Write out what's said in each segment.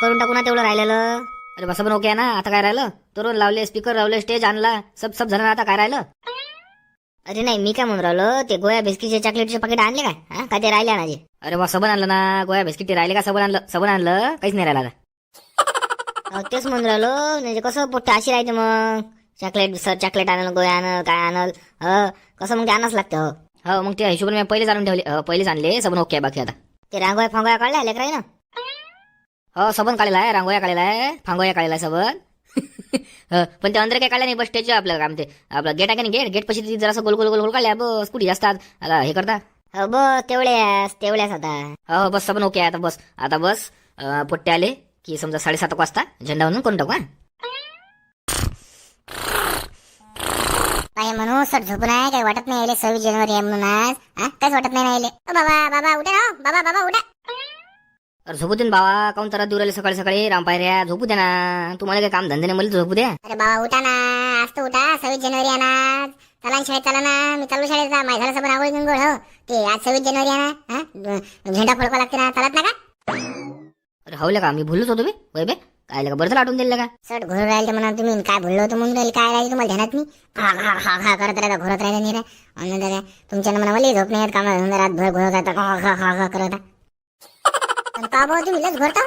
करून टाकू ना तेवढं राहिलेलं. अरे बस पण ओके आहे ना. आता काय राहिलं? तोरण लावले, स्पीकर लावले, स्टेज आणला, सब सब झालं ना. आता काय राहिलं? अरे नाही, मी काय म्हणून राहिलो, ते गोया बिस्किटचे चॉकलेटचे पाकिट आणले काय? हा, का ते राहिले आणायचे? अरे वा, सबन आणलं ना. गोया बिस्किट राहिले का? सबन आणलं, सबन आणलं, काहीच नाही राहिलं आता. तेच म्हणून राहिलो, म्हणजे कसं पोट्टे अशी राहते मग. चॉकलेट सर, चॉकलेट आणलं, गोया आणल, काय आणल, कसं मग ते आणावंच लागतं. हो मग त्या हिशोबाने मी पहिलेच आणून ठेवले, पहिलेच आणले. सबन ओके आहे बाकी आता. ते रांगोळ्या फांगोळ्या काढल्या लेकर आहे ना. हो सबन काढलेला आहे, रांगोळ्या काढलेला आहे, फांगोळ्या काढलेला आहे सबन. पण ते अंदर काय काढलं नाही, बस स्टेज आपलं काम ते आपलं गेट आहे का नाही, गेट गेट पशी जरासं गोल गोल गोल गोल काढल्या बस. कुठे असतात आता हे करता. हो बस तेवढ्याच आता. हो बस सबन ओके आहे आता. बस आता बस. पोट्टे आले की समजा 7:30 वाजता झेंडा म्हणून करून टाकू. काय म्हणू सर, झोपून आहे, काही वाटत नाही यायले. 26 जानेवारी आहे म्हणून आज. काहीच वाटत नाही यायले. बाबा बाबा उठा ना, बाबा बाबा उठा. अरे झोपू दे ना बाबा, काऊन तर दूर आले सकाळी सकाळी. रामपायऱ्या झोपू दे ना. तुम्हाला काय काम धंदे नाही, मला झोपू द्या. अरे बाबा उठा ना, आज तर उठा. 26 जानेवारी आहे ना. चला ना शाळेत, चला ना. मी चालू शाळेत जा. माझ्या झालं सबन आवड गिंगोळ. हो ते आज 26 जानेवारी आहे ना. झेंडा फडका लागते ना, चालत ना का? अरे हवले का, मी भुललोच होतो बे. वय बे काय का, बरं आठवून दिलं का? सर घोर राहिले म्हणा तुम्ही. काय भुललो होतो म्हणून राहिले, काय राहिले तुम्हाला ध्यानात नाही? हा करत राहता, घोरत राहिला नाही रे. तुमच्या म्हणा मला झोप नाही येत, कामा रातभर घोरत राहता, करत. का भाऊ तुम्ही लस घोरता?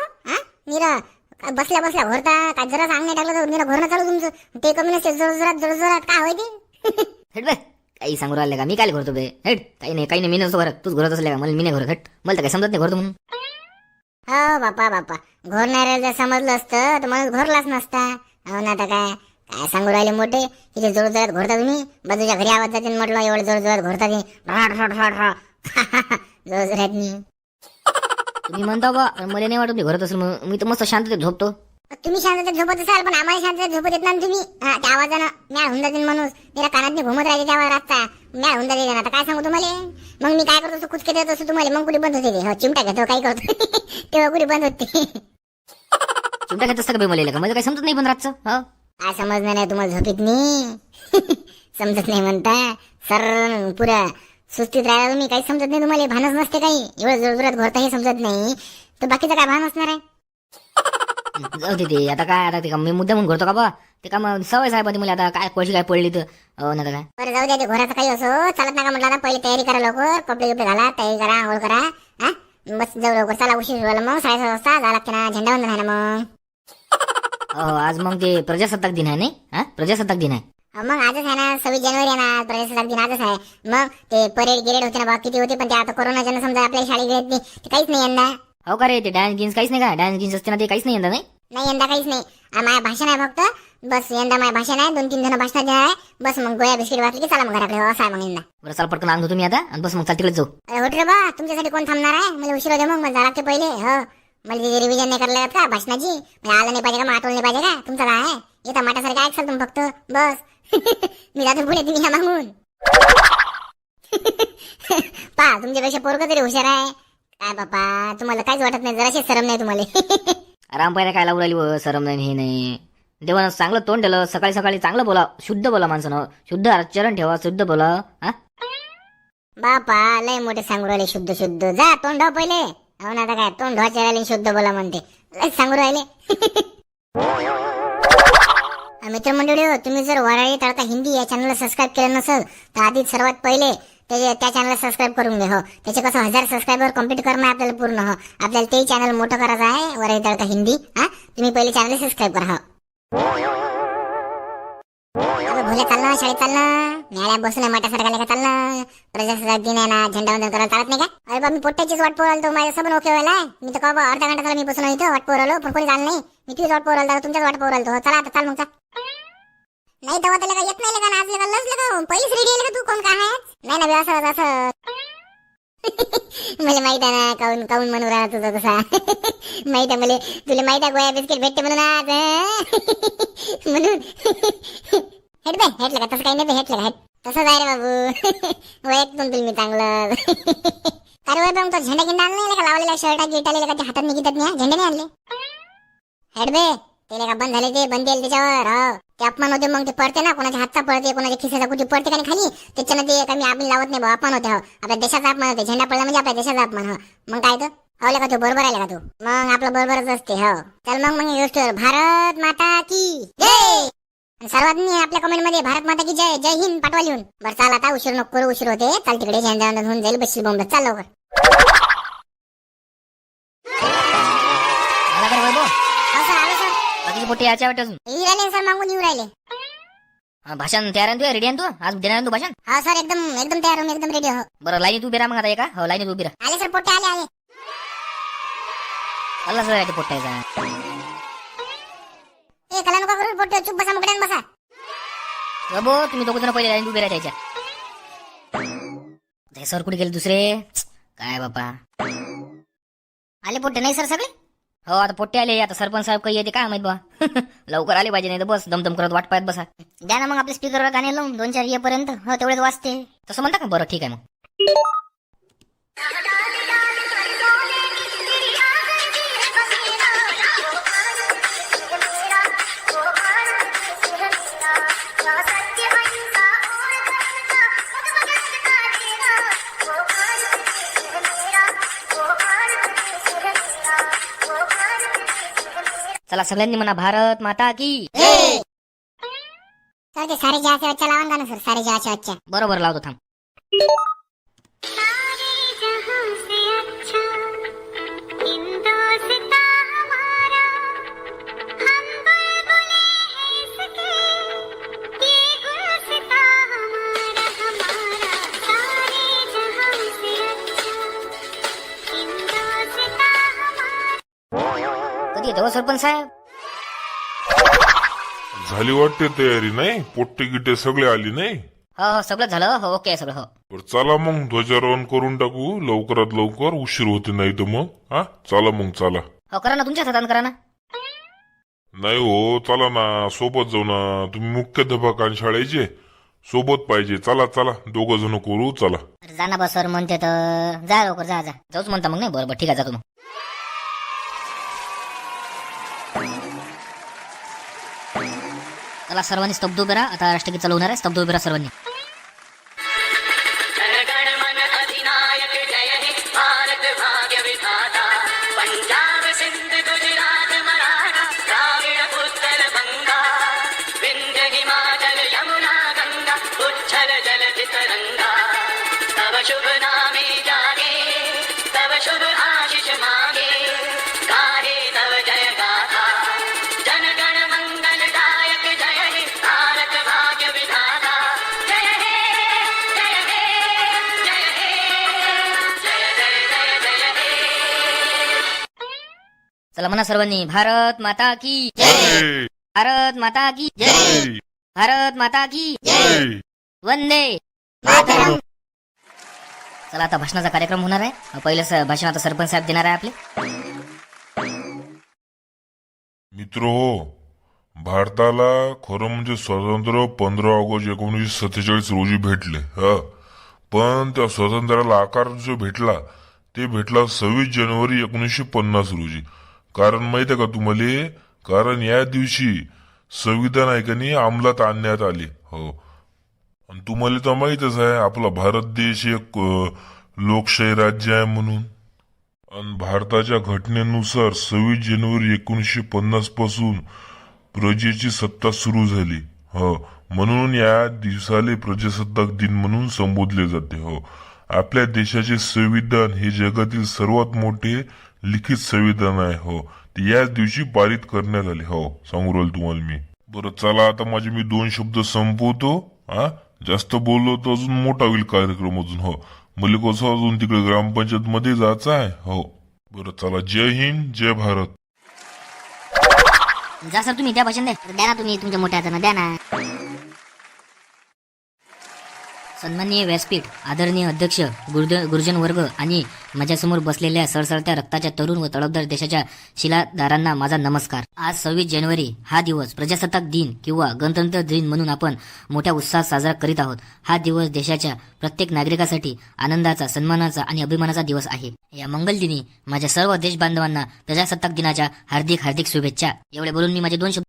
निरा बसल्या बसल्या घोरता. काय जरा सांग नाही टाकलं तर निरा घोरणं चालू तुमचं. ते कमी नसते, जोरात काय होय ते? हेट बे, काही सांगू राहिले का? मी काय घोरतो बे? हेट काही नाही मी नसतो घरात. तूच घोरत असले का? मला मी नाही घोरत. हेट मला तर काही समजत नाही घोरतो म्हणून. हो बापा घोरणाऱ्याला जर समजलं असतं तर माणूस घोरलाच नसता. हो ना. आता काय काय सांगू राहिले मोठे, किती जोरात घोरता तुम्ही. बाजूच्या घरी आवाज जाते म्हटलं, एवढं जोरात घोरता ते. जोरात नाही. तुम्ही म्हणता बा, मला नाही वाटत घोरत असेल. मी तर मस्त शांततेत झोपतो. तुम्ही शांततेत झोपत असाल, पण आम्हाला शांततेत झोपत येत ना तुम्ही. त्या आवाजानं म्याळ होऊन जाते माणूस. मेरा कानात घुमत राहते त्या रातचा. म्याळ होऊन जाते. आता काय सांगू तुम्हाला. मग मी काय करतो असतो, कुचके देत असतो तुम्हाला. मग कुठे बंद होते ते. चिमटा घेतो, काय करतो तेव्हा कुठे बंद होते. चिमटा घेत असता का बे मला का? मला काही समजत नाही पण रातचं. हो काय समजणार नाही तुम्हाला झोपीत नाही. समजत नाही म्हणता. सर पुऱ्या सुस्तीत राहिला तुम्ही. काही समजत नाही तुम्हाला. भानच नसते काही. एवढं जोरात घोरता हे समजत नाही, तर बाकीचं काय भान असणार आहे? जाऊ दे ते. आता काय, आता ते का मी मुद्दा म्हणून घोरतो का बा? ते का मग सवय साहेब मला. आता काय कशी काय पडली तर ना काय. बरं जाऊ द्या, ते घोराचं काही असो. चालत नका म्हटलं ना. पहिले तयारी करा लवकर. कपडे घाला, तयारी करा, आंघोळ करा. बस जाऊ लवकर. चला उशीर झाला मग. 7:30 वाजता जा लागते ना. झेंडा वंदन आहे ना मग. आज मग ते प्रजासत्ताक दिन आहे नाही? प्रजासत्ताक दिन आहे. मग आजच आहे ना. 26 जानेवारी आहे ना. प्रजासत्ताक दिन आजच आहे. मग ते परेड गिरेड होते ना बा, किती होते. पण ते आता कोरोनाच्या समजा आपल्या शाळेत घेत नाही, ते काहीच नाही यंदा. हो का रे, ते डान्स गिन्स काहीच नाही का? डान्स गिन्स असते ना, ते काहीच नाही यंदा नाही. नाही यंदा काहीच नाही. माझ्या भाषण आहे फक्त. बस यंदा माझ्या भाषण आहे. 2-3 जण भाषण देणार आहे. बस मग गोया बिस्किट वाटली की चला मग घराकडे. असं आहे मग यंदा. बरं चाल पटकन आणतो तुम्ही आता, आणि बस मग चाल तिकडे जाऊ. होट रे बा, तुमच्यासाठी कोण थांबणार आहे? मला उशीर होते. मग मला जायला लागते पहिले. हो मला तिथे रिव्हिजन नाही करायला लागत का भाषणाची? म्हणजे आलं नाही पाहिजे का? मग आठवलं नाही पाहिजे का? तुमचं काय आहे? येतं माठासारखं ऐकसाल तुम्ही फक्त. बस मी जातो पुढे, तुम्ही या मागून. पा तुमच्यापेक्षा पोरग तरी हुशार आहे. काय बापा, तुम्हाला काहीच वाटत नाही. जराशी शरम नाही तुम्हाला. आराम पाहिजे काय लावून राहिली व? सरम नाही, हे नाही. देवानं चांगलं तोंड दिलं. सकाळी सकाळी चांगलं बोला, शुद्ध बोला माणसानं. शुद्ध आचरण ठेवा, शुद्ध बोला. बापा लय मोठे सांगू राहिले शुद्ध शुद्ध. जा तोंड धुवा पहिले. हो ना. आता काय तोंड धुवायचे राहिले, शुद्ध बोला म्हणते. लय सांगू राहिले. मित्रमंडळी, तुम्ही जर वराळी तडका हिंदी या चॅनलला सबस्क्राईब केलं नसेल तर आधी सर्वात पहिले त्या चॅनलला सबस्क्राईब करून घे. हो त्याचे कसं 1000 सबस्क्रायबर कंप्लीट करणं आपल्याला पूर्ण. हो आपल्याला ते चॅनल मोठं करायचं आहे, वराळी तडका हिंदी. तुम्ही पहिले चॅनल सबस्क्राईब करा. हो भोले चालणं, शाळेत चालणं, न्यायालयात बसून माठासारखा का चालणं. प्रजासत्ताक दिन आहे ना, झेंडा वंदन करायला चालत नाही का? अरे बा मी पोट्ट्याचीच वाट पोराल. माझ्या सबन ओके व्हायला. मी तर का अर्धा घंटा झाला मी बसून इथं वाट पोरालो, पण कोणी चाललं नाही. मी तुझीच वाट पोराल, तुमच्याच वाट पोराल. चला आता चाल मग. नाही तेव्हा त्याला येत नाही का? आज लगा लसलं का? पहिलीच रेडी आहे का तू? कोण काय आहे? नाही ना असं असं. मला माहित आहे ना काऊन काऊन म्हणून राहिला तुझं तसा. माहित आहे मला. तुला माहित आहे गोया बिस्किट भेटते म्हणून आज. म्हणून हेट बाय हेटलं का? तसं काही नाही हेटलं का? हेट तसंच आहे रे बाबू. वैयक्तून तुला मी चांगलं. अरे वय पण तो झेंडा गिंडा आणला का? लावलेला शर्टा गिट आलेला का? ते हातात निघतात नाही, झेंडे नाही आणले. हेट बे त्याला का बंद झाले, ते बंद येईल त्याच्यावर. हो ते अपमान होते. मग ते पडते ना, कोणाच्या हातचा पडते, कोणाच्या खिशाचा कुठे पडते का खाली. त्याच्यानं ते कमी आपण लावत नाही. अपमान होते. हो आपल्या देशाचा अपमान होते. झेंडा पडला म्हणजे आपल्या देशाचा अपमान. हो मग काय तर आवले का तू बरोबर आले का तू मग आपलं बरोबरच असते हो. चल मग ही गोष्ट भारत माता की जय. आणि सर्वांनी आपल्या कमेंट मध्ये भारत माता की जय जय हिंद पाठवा लिहून. बरं चाल आता उशीर नको करू उशीर होते. चाल तिकडे झेंडा होऊन जाईल बसशील बोंबलत. चाल लवकर. आला का रे वैभव? हो सर आलो सर. बाकीचे पोट्टे याच्या वाटत अजून येऊ राहिले सर मागून येऊ राहिले. भाषण तयार आहे तू रेडी आहे तू आज देणार आहे तू भाषण? हा सर एकदम एकदम तयार हो एकदम रेडी हो. बरं लाईनीत उभी राहा मग आता एका हो लाईनीत उभी राहा. आले सर पोट्टे आले आले. आला सर पोट्टायचा ए कला नका करू पोट्टे चुप बसा मुकड्यान बसा. वैभव तुम्ही दोघं जण पहिले लाईनीत उभे राहा त्याच्या. सर कुठे गेले दुसरे काय बापा? आले पोट्टे नाही सर सगळे. हो आता पोट्टे आले आता सरपंच साहेब काही येते काय माहित बा. लवकर आले पाहिजे नाही तर बस दमदम करत वाट पाहत बसा. द्या ना मग आपल्या स्पीकरवर गाणे लावून 2-4 येईपर्यंत हो तेवढेच वाजते. तसं म्हणता का? बरं ठीक आहे मग. चला सगळ्यांनी म्हणा भारत माता की. सर ते सारे जहाचे अच्छा लावा गाणं सर. सारे जहाचे अच्छा. बरोबर लावतो थांब. कधी येतो सरपंच साहेब? झाली वाटते तयारी नाही? पोट्टे गिट्टे सगळे आली नाही? हो हो सगळं झालं हो ओके सगळं हो. बरं चला मग ध्वजारोहण करून टाकू लवकरात लवकर. उशीर होते नाही तर मग हा चला मग चला. हो करा ना तुमच्या हातात करा ना. नाही हो चला ना सोबत जाऊ ना. तुम्ही मुख्याध्यापक आणि शाळेचे सोबत पाहिजे. चला चला दोघं जण करू चला. अरे जा ना बा सर म्हणते तर जा लवकर जा जा जाऊच म्हणता मग नाही बरोबर ठीक आहे जातो मग. चला सर्वांनी स्तब्ध उभे राहा. आता राष्ट्रगीत चालवणार आहे. स्तब्ध उभे राहा सर्वांनी. पंजाब सिंध गुजरात मराठा द्राविड उत्तर बंगा विंध्य हिमाचल यमुना गंगा उच्छल जलधि तरंगा तव शुभ नामे जागे तव शुभ आशीष मांगे गाहे तव जय गाथा जन गण मंगलदायक जय हे भारत भाग्य विधाता जय हे जय हे जय हे जय जय जय जय हे. चला म्हणा सर्वांनी भारत माता की जय भारत माता की जय भारत माता की जय. वंदे मातरम. चला आता भाषणाचा कार्यक्रम होणार आहे. पहिलं भाषण आता सरपंच साहेब देणार आहे आपले. मित्र हो भारताला खरं म्हणजे स्वातंत्र्य 15 ऑगस्ट 1947 रोजी भेटले. पण त्या स्वातंत्र्याला आकार जो भेटला ते भेटला 26 जानेवारी 1950 रोजी. कारण माहित आहे का तुम्हाला? कारण या दिवशी संविधान आहे का नाही अंमलात आणण्यात आले. हो आणि तुम्हाला तर माहितच आहे आपला भारत देश एक लोकशाही राज्य आहे म्हणून. आणि भारताच्या घटनेनुसार 26 जानेवारी 1950 पासून प्रजेची सत्ता सुरू झाली. हो म्हणून या दिवसाले प्रजासत्ताक दिन म्हणून संबोधले जाते. हो आपल्या देशाचे संविधान हे जगातील सर्वात मोठे लिखित संविधान आहे. हो ते याच दिवशी पारित करण्यात आले. हो सांगू राहिलो तुम्हाला मी. बरं चला आता माझे मी 2 शब्द संपवतो. जास्त बोललो तर अजून मोठा होईल कार्यक्रम अजून. हो मला कसं अजून तिकडे ग्रामपंचायत मध्ये जायचं आहे. हो बरं चला जय हिंद जय भारत. जा सर तुम्ही त्या भाषण द्या ना तुम्ही तुमच्या मोठ्या हातानं द्या ना. सन्माननीय व्यासपीठ आदरणीय अध्यक्ष गुरुजन वर्ग आणि माझ्यासमोर बसलेल्या सळसळत्या रक्ताच्या तरुण व तळपदार देशाच्या शिलादारांना माझा नमस्कार. आज 26 जानेवारी हा दिवस प्रजासत्ताक दिन किंवा गणतंत्र दिन म्हणून आपण मोठ्या उत्साहात साजरा करीत आहोत. हा दिवस देशाच्या प्रत्येक नागरिकासाठी आनंदाचा, सन्मानाचा आणि अभिमानाचा दिवस आहे. या मंगल दिनी माझ्या सर्व देश बांधवांना प्रजासत्ताक दिनाच्या हार्दिक हार्दिक शुभेच्छा. एवढे बोलून मी माझे 2 शब्द